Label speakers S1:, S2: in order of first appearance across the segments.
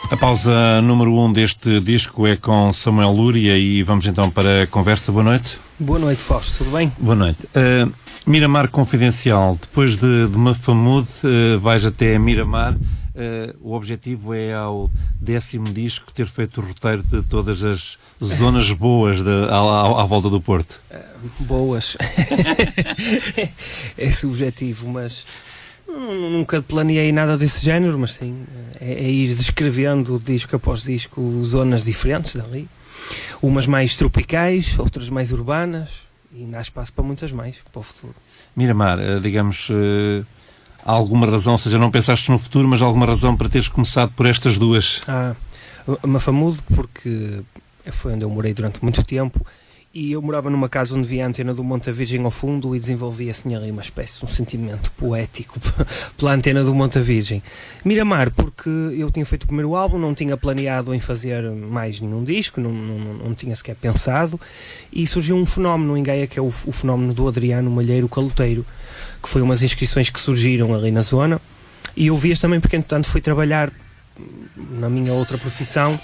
S1: A pausa número 1 deste disco é com Samuel Lúria e vamos então para a conversa. Boa noite.
S2: Boa noite, Fausto. Tudo bem?
S1: Boa noite. Miramar Confidencial. Depois de Mafamude, vais até Miramar. O objetivo é, ao 10º disco, ter feito o roteiro de todas as zonas boas à volta do Porto.
S2: Boas. Esse é o objetivo, mas nunca planeei nada desse género, mas sim, é ir descrevendo disco após disco zonas diferentes dali. Umas mais tropicais, outras mais urbanas, e ainda há espaço para muitas mais, para o futuro.
S1: Miramar, digamos, há alguma razão, ou seja, não pensaste no futuro, mas há alguma razão para teres começado por estas duas?
S2: Mafamude, porque foi onde eu morei durante muito tempo, e eu morava numa casa onde via a antena do Monte Virgem ao fundo e desenvolvia assim ali uma espécie de um sentimento poético pela antena do Monte Virgem. Miramar, porque eu tinha feito o primeiro álbum, não tinha planeado em fazer mais nenhum disco, não tinha sequer pensado, e surgiu um fenómeno em Gaia, que é o fenómeno do Adriano Malheiro Caloteiro, que foi umas inscrições que surgiram ali na zona, e eu vi-as também porque entretanto fui trabalhar na minha outra profissão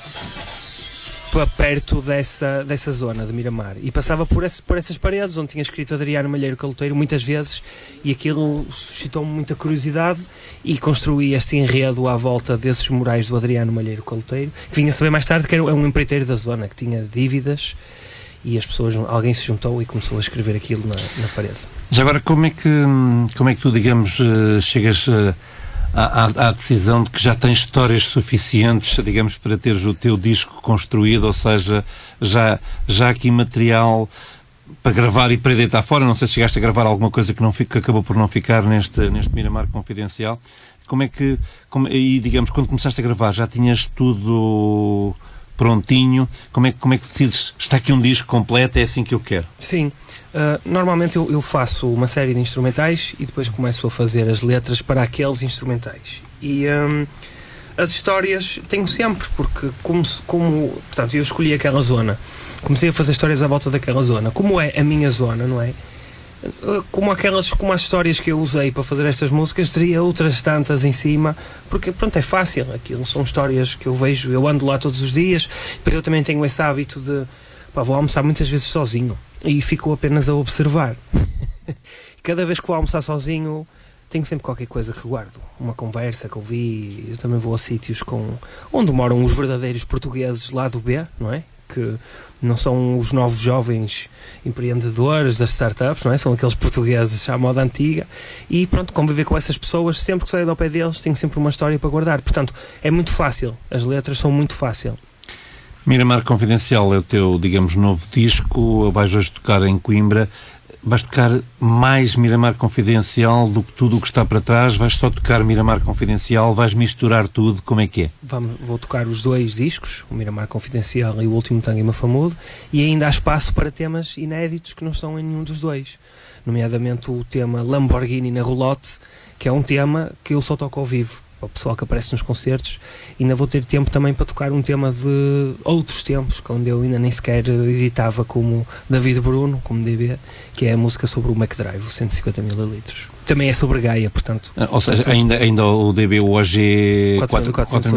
S2: para perto dessa zona de Miramar, e passava por essas paredes onde tinha escrito Adriano Malheiro Caloteiro muitas vezes, e aquilo suscitou-me muita curiosidade, e construí este enredo à volta desses murais do Adriano Malheiro Caloteiro, que vinha a saber mais tarde que era um empreiteiro da zona que tinha dívidas, e alguém se juntou e começou a escrever aquilo na parede.
S1: Já agora, como é que tu, digamos, chegas à decisão de que já tens histórias suficientes, digamos, para teres o teu disco construído, ou seja, já aqui material para gravar e para deitar fora? Não sei se chegaste a gravar alguma coisa que acabou por não ficar neste Miramar Confidencial. E digamos, quando começaste a gravar, já tinhas tudo prontinho? Como é que decides, está aqui um disco completo, é assim que eu quero?
S2: Sim. Normalmente eu faço uma série de instrumentais e depois começo a fazer as letras para aqueles instrumentais. E as histórias tenho sempre, porque portanto, eu escolhi aquela zona, comecei a fazer histórias à volta daquela zona, como é a minha zona, não é? Como as histórias que eu usei para fazer estas músicas, teria outras tantas em cima, porque pronto, é fácil, aquilo são histórias que eu vejo, eu ando lá todos os dias, mas eu também tenho esse hábito de vou almoçar muitas vezes sozinho e fico apenas a observar. Cada vez que vou almoçar sozinho tenho sempre qualquer coisa que guardo, uma conversa que ouvi. Eu também vou a sítios onde moram os verdadeiros portugueses lá do B, não é? Que não são os novos jovens empreendedores das startups, não é? São aqueles portugueses à moda antiga, e pronto, conviver com essas pessoas, sempre que saio ao pé deles tenho sempre uma história para guardar, portanto é muito fácil, as letras são muito fácil.
S1: Miramar Confidencial é o teu, digamos, novo disco. Vais hoje tocar em Coimbra. Vais tocar mais Miramar Confidencial do que tudo o que está para trás? Vais só tocar Miramar Confidencial? Vais misturar tudo? Como é que é?
S2: Vou tocar os dois discos, o Miramar Confidencial e o Último Tango em Mafamude, e ainda há espaço para temas inéditos que não estão em nenhum dos dois, nomeadamente o tema Lamborghini na Roulotte, que é um tema que eu só toco ao vivo, para o pessoal que aparece nos concertos. Ainda vou ter tempo também para tocar um tema de outros tempos, onde eu ainda nem sequer editava, como David Bruno, como DB, que é a música sobre o McDrive, o 150 ml. Também é sobre Gaia, portanto...
S1: Ou seja, ainda o DB, o OG 4400,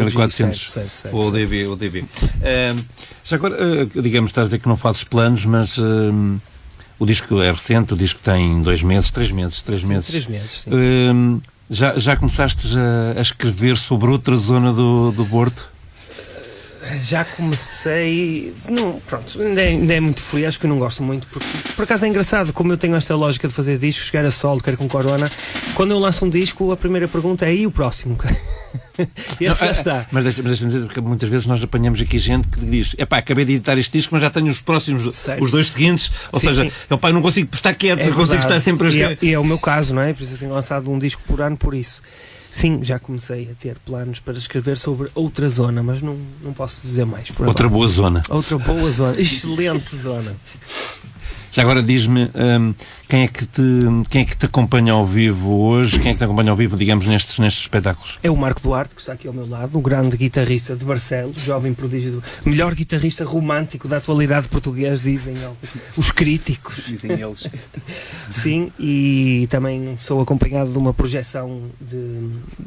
S1: o DB. Já agora, digamos, estás a dizer que não fazes planos, mas... o disco é recente, o disco tem 3 meses. 3 meses, sim. Já começaste a escrever sobre outra zona do Porto?
S2: Já comecei... Pronto, ainda é muito frio, acho que eu não gosto muito, porque por acaso é engraçado, como eu tenho esta lógica de fazer discos, chegar a solo, quero com corona, quando eu lanço um disco, a primeira pergunta é: e o próximo? Esse já está.
S1: Mas deixa-me dizer, porque muitas vezes nós apanhamos aqui gente que diz: acabei de editar este disco, mas já tenho os próximos, certo, os 2 seguintes, ou sim, seja, não consigo estar quieto, não consigo estar sempre a...
S2: E é o meu caso, não é? Por isso eu tenho lançado um disco por ano, por isso. Sim, já comecei a ter planos para escrever sobre outra zona, mas não posso dizer mais.
S1: Outra boa zona.
S2: Outra boa zona. Excelente zona.
S1: Já agora diz-me, quem é que te acompanha ao vivo hoje? Quem é que te acompanha ao vivo, digamos, nestes espetáculos?
S2: É o Marco Duarte, que está aqui ao meu lado, o grande guitarrista de Barcelos, jovem prodígio, melhor guitarrista romântico da atualidade portuguesa, dizem os críticos.
S3: Dizem eles.
S2: Sim, e também sou acompanhado de uma projeção de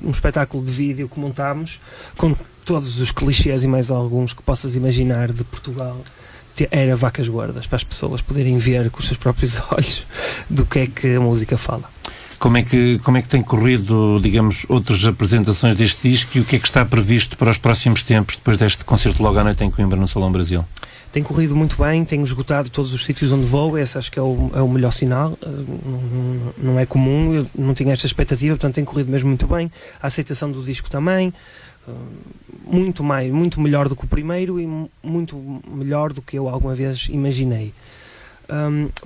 S2: um espetáculo de vídeo que montámos, com todos os clichês e mais alguns que possas imaginar de Portugal, era vacas gordas, para as pessoas poderem ver com os seus próprios olhos do que é que a música fala.
S1: Como é que tem corrido, digamos, outras apresentações deste disco e o que é que está previsto para os próximos tempos, depois deste concerto logo à noite em Coimbra, no Salão Brasil?
S2: Tem corrido muito bem, tenho esgotado todos os sítios onde vou, esse acho que é o melhor sinal, não é comum, eu não tinha esta expectativa, portanto tem corrido mesmo muito bem, a aceitação do disco também, muito melhor do que o primeiro e muito melhor do que eu alguma vez imaginei.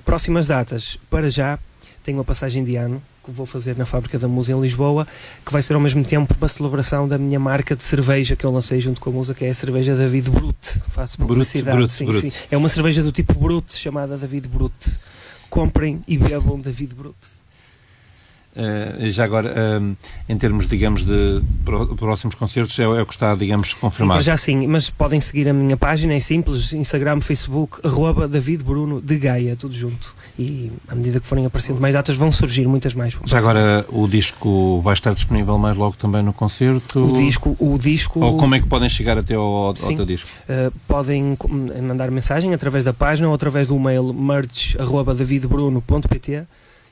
S2: Próximas datas, para já, tenho a passagem de ano, que vou fazer na Fábrica da Musa em Lisboa, que vai ser ao mesmo tempo uma celebração da minha marca de cerveja que eu lancei junto com a Musa, que é a cerveja David Brut. Faço publicidade.
S1: Brut.
S2: Sim. É uma cerveja do tipo Brut, chamada David Brut. Comprem e bebam David Brut.
S1: Já agora, em termos, digamos, de próximos concertos, é o que está, digamos, confirmado?
S2: Sim, já sim, mas podem seguir a minha página, é simples, Instagram, Facebook, @David Bruno de Gaia, tudo junto. E à medida que forem aparecendo mais datas, vão surgir muitas mais.
S1: Já agora, o disco vai estar disponível mais logo também no concerto?
S2: O disco...
S1: Ou como é que podem chegar até ao teu disco?
S2: Podem mandar mensagem através da página ou através do e-mail merch@davidbruno.pt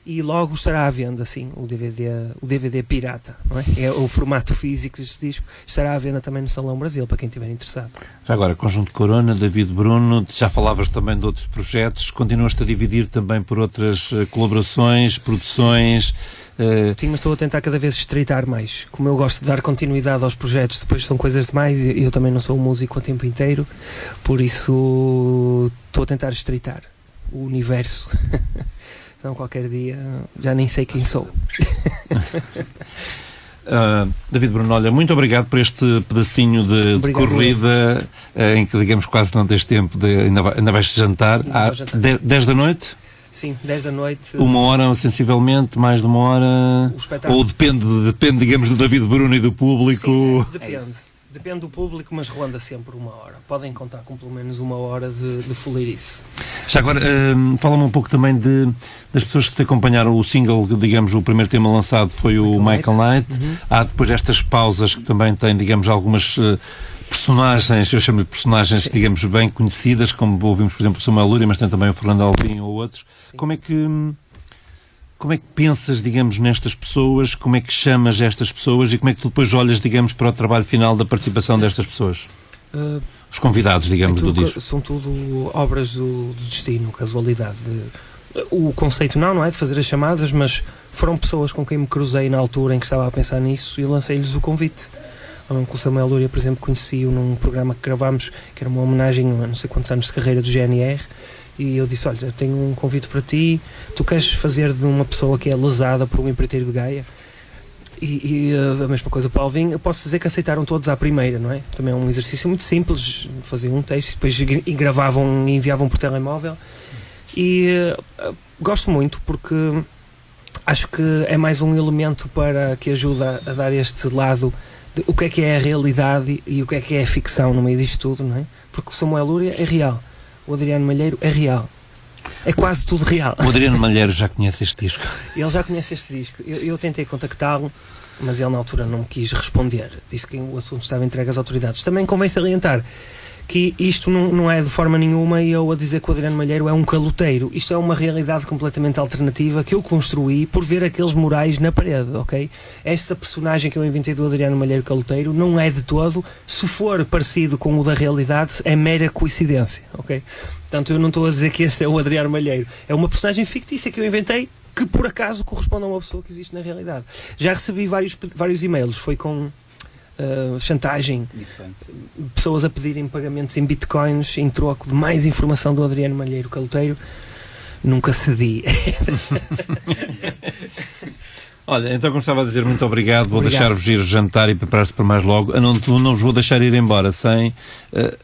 S2: e logo estará à venda, assim, o DVD pirata, não é? É o formato físico deste disco, estará à venda também no Salão Brasil, para quem estiver interessado.
S1: Já agora, Conjunto Corona, David Bruno, já falavas também de outros projetos, continuaste a dividir também por outras colaborações, produções...
S2: Sim, mas estou a tentar cada vez estreitar mais. Como eu gosto de dar continuidade aos projetos, depois são coisas demais e eu também não sou um músico o tempo inteiro, por isso estou a tentar estreitar o universo. Então qualquer dia já nem sei quem sou.
S1: David Bruno, olha, muito obrigado por este pedacinho de corrida em que, digamos, quase não tens tempo ainda vais jantar. 10 da noite?
S2: Sim, 10 da noite.
S1: 1 hora, sensivelmente, mais de 1 hora? Ou depende, digamos, do David Bruno e do público?
S2: Sim, depende do público, mas ronda sempre 1 hora. Podem contar com pelo menos 1 hora de fuleirice.
S1: Já agora, fala-me um pouco também das pessoas que te acompanharam. O single, digamos, o primeiro tema lançado foi o Michael Knight. Uhum. Há depois estas pausas que também têm, digamos, algumas personagens, eu chamo-lhe personagens, sim, digamos, bem conhecidas, como ouvimos, por exemplo, o Samuel Lúria, mas tem também o Fernando Alvim ou outros. Sim. Como é que pensas, digamos, nestas pessoas? Como é que chamas estas pessoas e como é que tu depois olhas, digamos, para o trabalho final da participação destas pessoas? Os convidados, digamos, do disco.
S2: São tudo obras do destino, casualidade. O conceito não é de fazer as chamadas, mas foram pessoas com quem me cruzei na altura em que estava a pensar nisso e lancei-lhes o convite. Com o Samuel Lúria, por exemplo, conheci-o num programa que gravámos, que era uma homenagem a não sei quantos anos de carreira do GNR, e eu disse, olha, eu tenho um convite para ti, tu queres fazer de uma pessoa que é lesada por um empreiteiro de Gaia? E a mesma coisa para o Alvim, eu posso dizer que aceitaram todos à primeira, não é? Também é um exercício muito simples, faziam um texto, depois gravavam e enviavam por telemóvel, e gosto muito porque acho que é mais um elemento para que ajuda a dar este lado de o que é a realidade e o que é a ficção no meio disto tudo, não é? Porque o Samuel Lúria é real, o Adriano Malheiro é real, é quase tudo real.
S1: O Adriano Malheiro já conhece este disco?
S2: Ele já conhece este disco. Eu tentei contactá-lo, mas ele na altura não me quis responder, disse que o assunto estava entregue às autoridades. Também convém salientar que isto não é de forma nenhuma eu a dizer que o Adriano Malheiro é um caloteiro. Isto é uma realidade completamente alternativa que eu construí por ver aqueles murais na parede, ok? Esta personagem que eu inventei do Adriano Malheiro caloteiro não é de todo, se for parecido com o da realidade, é mera coincidência, ok? Portanto, eu não estou a dizer que este é o Adriano Malheiro. É uma personagem fictícia que eu inventei que por acaso corresponde a uma pessoa que existe na realidade. Já recebi vários e-mails, foi com... chantagem, pessoas a pedirem pagamentos em bitcoins em troco de mais informação do Adriano Malheiro caloteiro. Nunca cedi.
S1: Olha, então como estava a dizer, muito obrigado. Vou deixar-vos ir jantar e preparar-se para mais logo. Não vos vou deixar ir embora sem...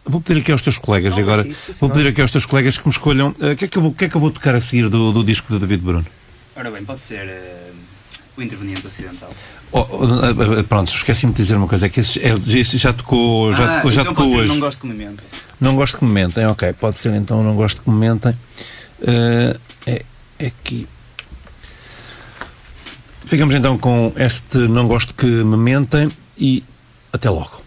S1: vou pedir aqui aos teus colegas agora. Vou pedir aqui aos teus colegas que me escolham o que é que eu vou tocar a seguir do disco de David Bruno.
S3: Ora bem, pode ser o Interveniente Ocidental.
S1: Pronto, esqueci-me de dizer uma coisa, é que esse já tocou hoje.
S3: Não gosto que me mentem.
S1: Não gosto que me mentem, ok, pode ser então não gosto que me mentem. É aqui. Ficamos então com este não gosto que me mentem e até logo.